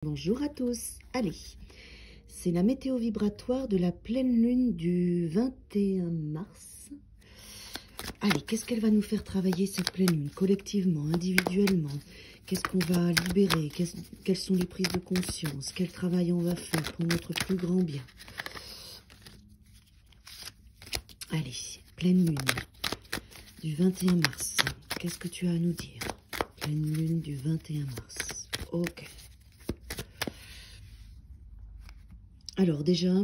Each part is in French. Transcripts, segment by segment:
Bonjour à tous. Allez, c'est la météo vibratoire de la pleine lune du 21 mars. Allez, qu'est-ce qu'elle va nous faire travailler cette pleine lune, collectivement, individuellement? Qu'est-ce qu'on va libérer? Quelles sont les prises de conscience? Quel travail on va faire pour notre plus grand bien? Allez, pleine lune du 21 mars. Qu'est-ce que tu as à nous dire? Pleine lune du 21 mars. Ok. Alors déjà,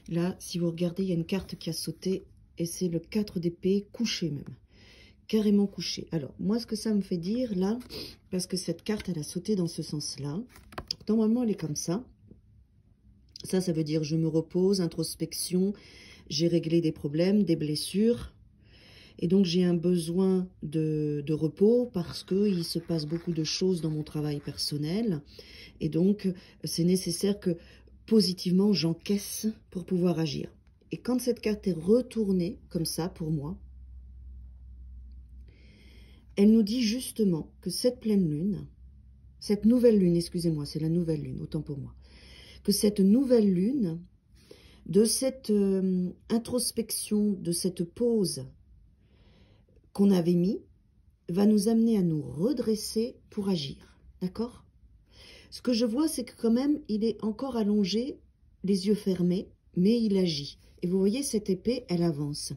là, si vous regardez, il y a une carte qui a sauté et c'est le 4 d'épée couché même. Carrément couché. Alors, moi, ce que ça me fait dire là, parce que cette carte, elle a sauté dans ce sens-là. Normalement, elle est comme ça. Ça veut dire je me repose, introspection, j'ai réglé des problèmes, des blessures. Et donc, j'ai un besoin de repos parce qu'il se passe beaucoup de choses dans mon travail personnel. Et donc, c'est nécessaire que positivement, j'encaisse pour pouvoir agir. Et quand cette carte est retournée, comme ça, pour moi, elle nous dit justement que cette pleine lune, cette nouvelle lune, excusez-moi, c'est la nouvelle lune, autant pour moi, que cette nouvelle lune, de cette introspection, de cette pause qu'on avait mis, va nous amener à nous redresser pour agir, d'accord? Ce que je vois, c'est que quand même, il est encore allongé, les yeux fermés, mais il agit. Et vous voyez, cette épée, elle avance.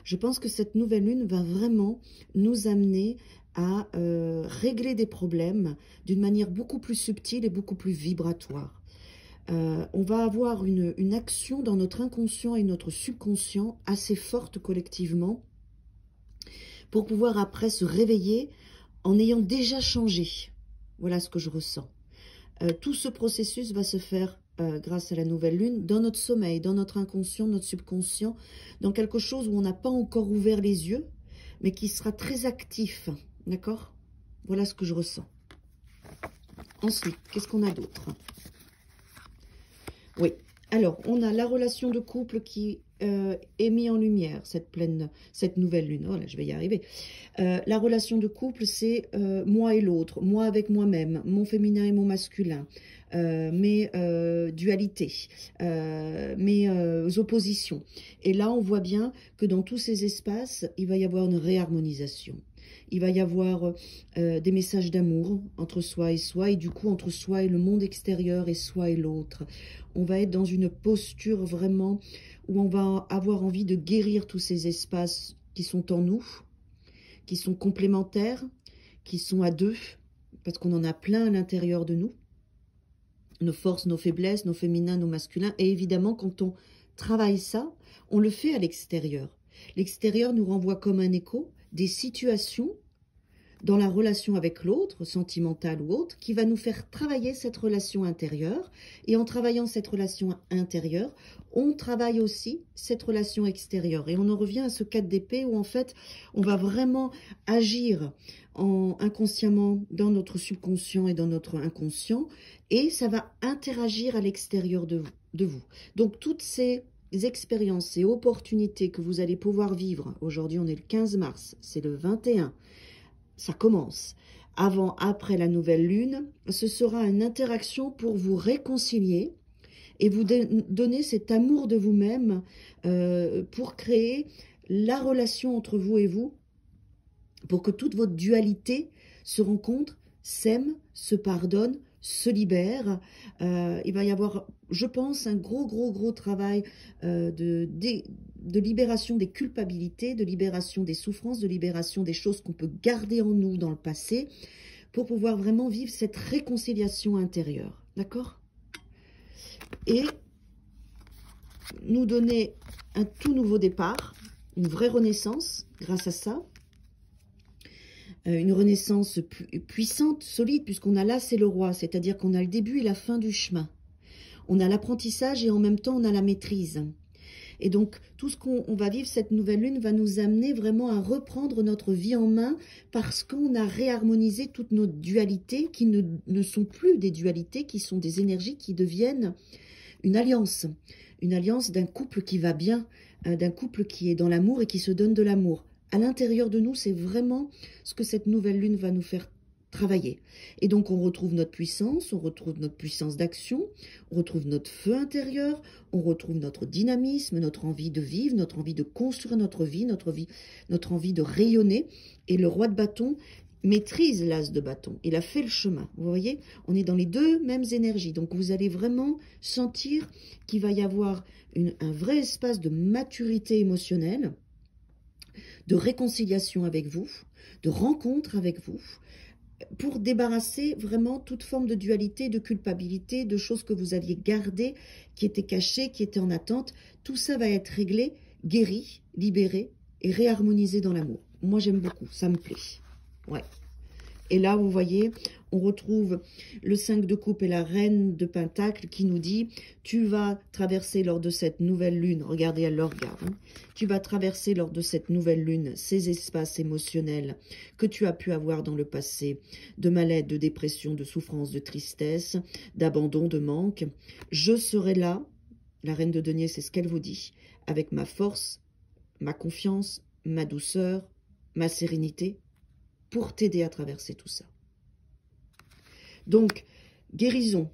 Je pense que cette nouvelle lune va vraiment nous amener à régler des problèmes d'une manière beaucoup plus subtile et beaucoup plus vibratoire. On va avoir une action dans notre inconscient et notre subconscient assez forte collectivement pour pouvoir après se réveiller en ayant déjà changé. Voilà ce que je ressens. Tout ce processus va se faire grâce à la nouvelle lune, dans notre sommeil, dans notre inconscient, notre subconscient, dans quelque chose où on n'a pas encore ouvert les yeux, mais qui sera très actif, d'accord? Voilà ce que je ressens. Ensuite, qu'est-ce qu'on a d'autre? Oui, alors, on a la relation de couple qui est mise en lumière, cette nouvelle lune. Voilà, je vais y arriver. La relation de couple, c'est moi et l'autre, moi avec moi-même, mon féminin et mon masculin, mes dualités, mes oppositions. Et là, on voit bien que dans tous ces espaces, il va y avoir une réharmonisation. Il va y avoir des messages d'amour entre soi, et du coup entre soi et le monde extérieur et soi et l'autre. On va être dans une posture vraiment où on va avoir envie de guérir tous ces espaces qui sont en nous, qui sont complémentaires, qui sont à deux, parce qu'on en a plein à l'intérieur de nous. Nos forces, nos faiblesses, nos féminins, nos masculins. Et évidemment, quand on travaille ça, on le fait à l'extérieur. L'extérieur nous renvoie comme un écho des situations dans la relation avec l'autre, sentimentale ou autre, qui va nous faire travailler cette relation intérieure. Et en travaillant cette relation intérieure, on travaille aussi cette relation extérieure. Et on en revient à ce 4 d'épée où en fait, on va vraiment agir inconsciemment dans notre subconscient et dans notre inconscient. Et ça va interagir à l'extérieur de vous. Donc toutes ces expériences et opportunités que vous allez pouvoir vivre, aujourd'hui on est le 15 mars, c'est le 21, ça commence. Avant, après la nouvelle lune, ce sera une interaction pour vous réconcilier et vous donner cet amour de vous-même pour créer la relation entre vous et vous, pour que toute votre dualité se rencontre, s'aime, se pardonne, se libère. Il va y avoir, je pense, un gros travail de libération des culpabilités, de libération des souffrances, de libération des choses qu'on peut garder en nous dans le passé, pour pouvoir vraiment vivre cette réconciliation intérieure. D'accord? Et nous donner un tout nouveau départ, une vraie renaissance grâce à ça. Une renaissance puissante, solide, puisqu'on a là, c'est le roi, c'est-à-dire qu'on a le début et la fin du chemin. On a l'apprentissage et en même temps, on a la maîtrise. Et donc, tout ce qu'on va vivre, cette nouvelle lune, va nous amener vraiment à reprendre notre vie en main parce qu'on a réharmonisé toutes nos dualités qui ne sont plus des dualités, qui sont des énergies qui deviennent une alliance d'un couple qui va bien, d'un couple qui est dans l'amour et qui se donne de l'amour. À l'intérieur de nous, c'est vraiment ce que cette nouvelle lune va nous faire travailler. Et donc, on retrouve notre puissance d'action, on retrouve notre feu intérieur, on retrouve notre dynamisme, notre envie de vivre, notre envie de construire notre vie, notre envie de rayonner. Et le roi de bâton maîtrise l'as de bâton. Il a fait le chemin. Vous voyez, on est dans les deux mêmes énergies. Donc, vous allez vraiment sentir qu'il va y avoir un vrai espace de maturité émotionnelle, de réconciliation avec vous, de rencontre avec vous, pour débarrasser vraiment toute forme de dualité, de culpabilité, de choses que vous aviez gardées, qui étaient cachées, qui étaient en attente. Tout ça va être réglé, guéri, libéré et réharmonisé dans l'amour. Moi, j'aime beaucoup, ça me plaît. Ouais. Et là, vous voyez, on retrouve le 5 de coupe et la reine de pentacle qui nous dit « Tu vas traverser lors de cette nouvelle lune », regardez, elle le regarde, hein, « Tu vas traverser lors de cette nouvelle lune ces espaces émotionnels que tu as pu avoir dans le passé, de mal-être, de dépression, de souffrance, de tristesse, d'abandon, de manque. Je serai là, la reine de denier, c'est ce qu'elle vous dit, avec ma force, ma confiance, ma douceur, ma sérénité, pour t'aider à traverser tout ça. » Donc, guérison,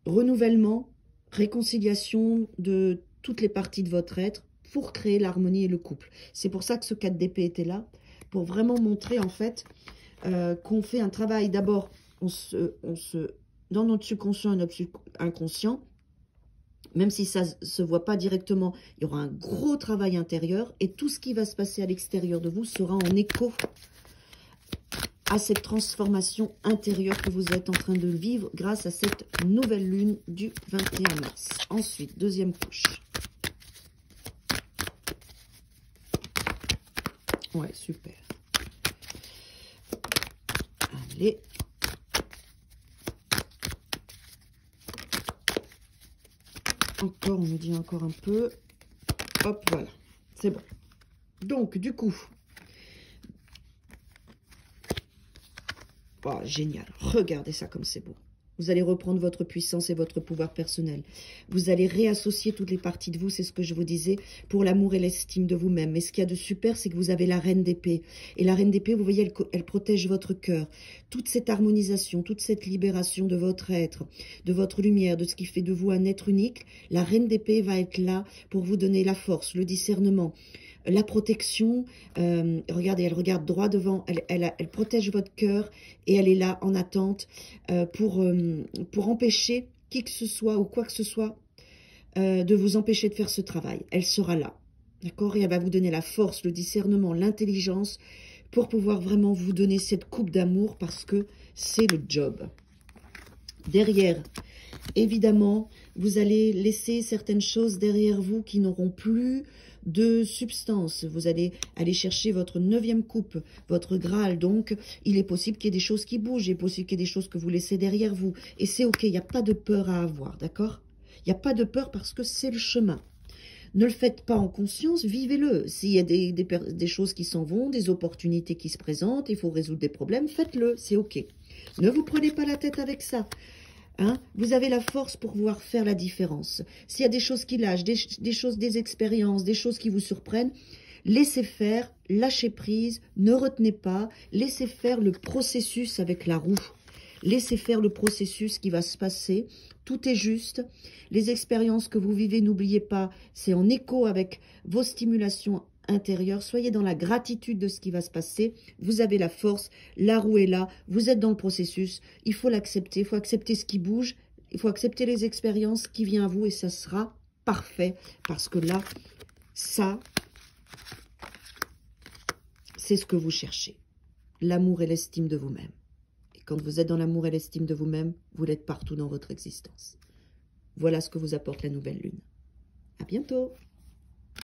renouvellement, réconciliation de toutes les parties de votre être pour créer l'harmonie et le couple. C'est pour ça que ce 4 d'épée était là, pour vraiment montrer en fait qu'on fait un travail. D'abord, dans notre subconscient et notre inconscient, même si ça ne se voit pas directement, il y aura un gros travail intérieur et tout ce qui va se passer à l'extérieur de vous sera en écho à cette transformation intérieure que vous êtes en train de vivre grâce à cette nouvelle lune du 21 mars. Ensuite, deuxième couche. Ouais, super. Allez. Encore, on me dit encore un peu. Hop, voilà. C'est bon. Donc, du coup... Oh, génial. Regardez ça comme c'est beau. Vous allez reprendre votre puissance et votre pouvoir personnel. Vous allez réassocier toutes les parties de vous, c'est ce que je vous disais, pour l'amour et l'estime de vous-même. Mais ce qu'il y a de super, c'est que vous avez la reine d'épée. Et la reine d'épée, vous voyez, elle protège votre cœur. Toute cette harmonisation, toute cette libération de votre être, de votre lumière, de ce qui fait de vous un être unique, la reine d'épée va être là pour vous donner la force, le discernement, la protection. Regardez, elle regarde droit devant, elle protège votre cœur et elle est là en attente pour empêcher qui que ce soit ou quoi que ce soit de vous empêcher de faire ce travail. Elle sera là, d'accord? Et elle va vous donner la force, le discernement, l'intelligence pour pouvoir vraiment vous donner cette coupe d'amour parce que c'est le job. Derrière, évidemment, vous allez laisser certaines choses derrière vous qui n'auront plus de substance. Vous allez aller chercher votre 9e coupe, votre Graal. Donc, il est possible qu'il y ait des choses qui bougent, il est possible qu'il y ait des choses que vous laissez derrière vous. Et c'est ok, il n'y a pas de peur à avoir, d'accord? Il n'y a pas de peur parce que c'est le chemin. Ne le faites pas en conscience, vivez-le. S'il y a des choses qui s'en vont, des opportunités qui se présentent, il faut résoudre des problèmes, faites-le, c'est ok. Ne vous prenez pas la tête avec ça. Hein? Vous avez la force pour pouvoir faire la différence. S'il y a des choses qui lâchent, des expériences, des choses qui vous surprennent, laissez faire, lâchez prise, ne retenez pas, laissez faire le processus avec la roue. Laissez faire le processus qui va se passer. Tout est juste. Les expériences que vous vivez, n'oubliez pas, c'est en écho avec vos stimulations intérieures. Soyez dans la gratitude de ce qui va se passer. Vous avez la force, la roue est là, vous êtes dans le processus. Il faut l'accepter, il faut accepter ce qui bouge, il faut accepter les expériences qui viennent à vous et ça sera parfait. Parce que là, ça, c'est ce que vous cherchez. L'amour et l'estime de vous-même. Quand vous êtes dans l'amour et l'estime de vous-même, vous l'êtes partout dans votre existence. Voilà ce que vous apporte la nouvelle lune. À bientôt.